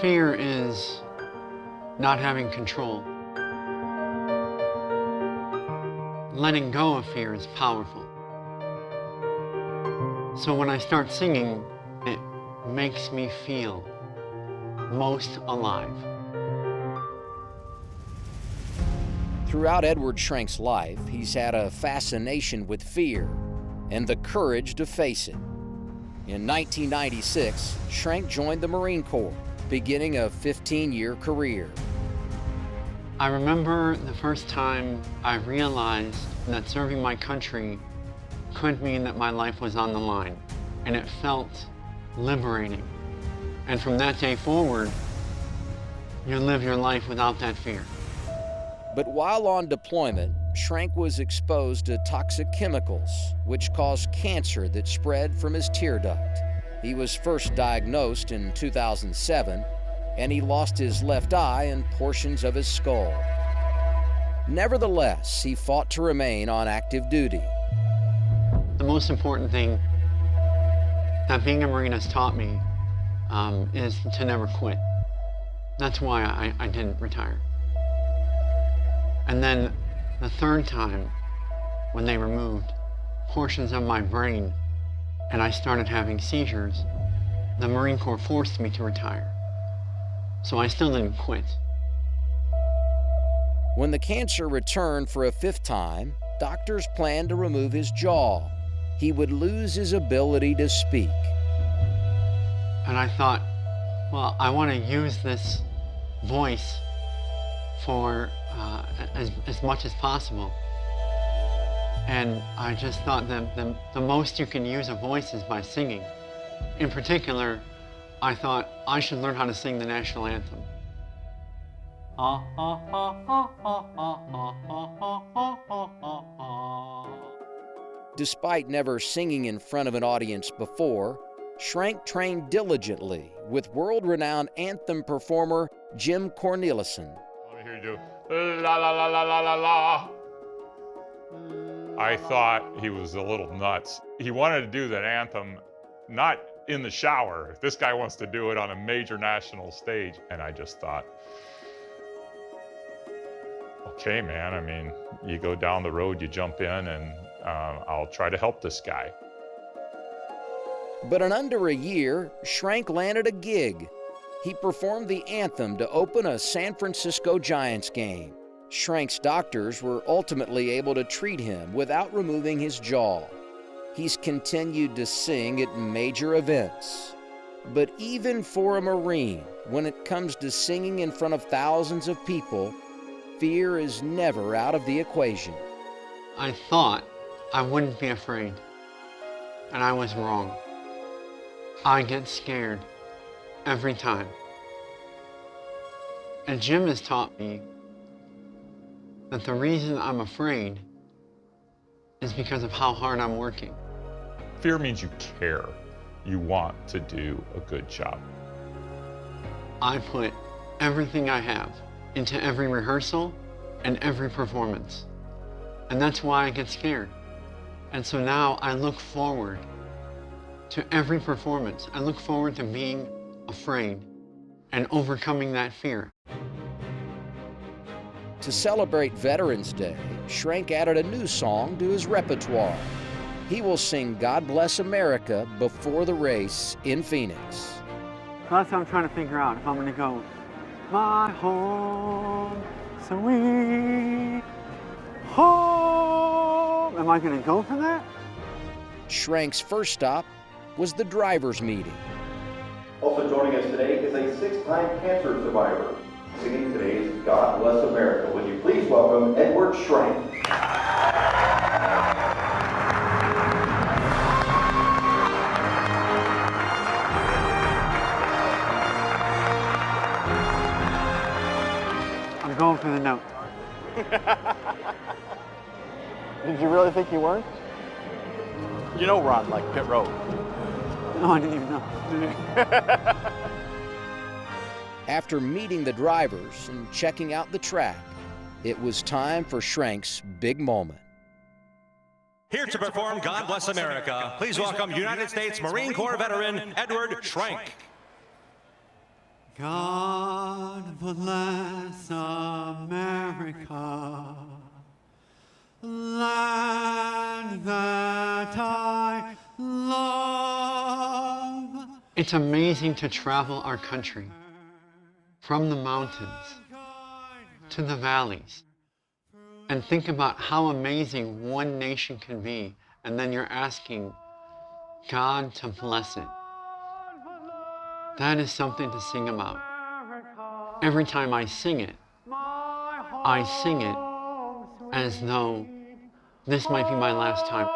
Fear is not having control. Letting go of fear is powerful. So when I start singing, it makes me feel most alive. Throughout Edward Schrank's life, he's had a fascination with fear and the courage to face it. In 1996, Schrank joined the Marine Corps, beginning a 15-year career. I remember the first time I realized that serving my country could mean that my life was on the line, and it felt liberating. And from that day forward, you live your life without that fear. But while on deployment, Schrank was exposed to toxic chemicals, which caused cancer that spread from his tear duct. He was first diagnosed in 2007, and he lost his left eye and portions of his skull. Nevertheless, he fought to remain on active duty. The most important thing that being a Marine has taught me is to never quit. That's why I didn't retire. And then the third time, when they removed portions of my brain and I started having seizures, the Marine Corps forced me to retire. So I still didn't quit. When the cancer returned for a fifth time, doctors planned to remove his jaw. He would lose his ability to speak. And I thought, well, I want to use this voice for as much as possible. And I just thought that the most you can use a voice is by singing. In particular, I thought I should learn how to sing the national anthem. Despite never singing in front of an audience before, Schrank trained diligently with world-renowned anthem performer Jim Cornelissen. Let me hear you do la la la la la la la. I thought he was a little nuts. He wanted to do that anthem not in the shower. If this guy wants to do it on a major national stage. And I just thought, okay, man, I mean, you go down the road, you jump in, and I'll try to help this guy. But in under a year, Schrank landed a gig. He performed the anthem to open a San Francisco Giants game. Schrank's doctors were ultimately able to treat him without removing his jaw. He's continued to sing at major events. But even for a Marine, when it comes to singing in front of thousands of people, fear is never out of the equation. I thought I wouldn't be afraid, and I was wrong. I get scared every time. And Jim has taught me that the reason I'm afraid is because of how hard I'm working. Fear means you care. You want to do a good job. I put everything I have into every rehearsal and every performance. And that's why I get scared. And so now I look forward to every performance. I look forward to being afraid and overcoming that fear. To celebrate Veterans Day, Schrank added a new song to his repertoire. He will sing God Bless America before the race in Phoenix. That's what I'm trying to figure out, if I'm gonna go, my home, sweet home. Am I gonna go for that? Schrank's first stop was the driver's meeting. Also joining us today is a six-time cancer survivor. Singing today's God Bless America. Would you please welcome Edward Schrank. I'm going for the note. Did you really think you weren't? You know Ron like pit road. No, I didn't even know. After meeting the drivers and checking out the track, it was time for Schrank's big moment. Here to perform God Bless America, please welcome United States Marine Corps veteran Edward Schrank. God bless America, land that I love. It's amazing to travel our country, from the mountains to the valleys, and think about how amazing one nation can be, and then you're asking God to bless it. That is something to sing about. Every time I sing it as though this might be my last time.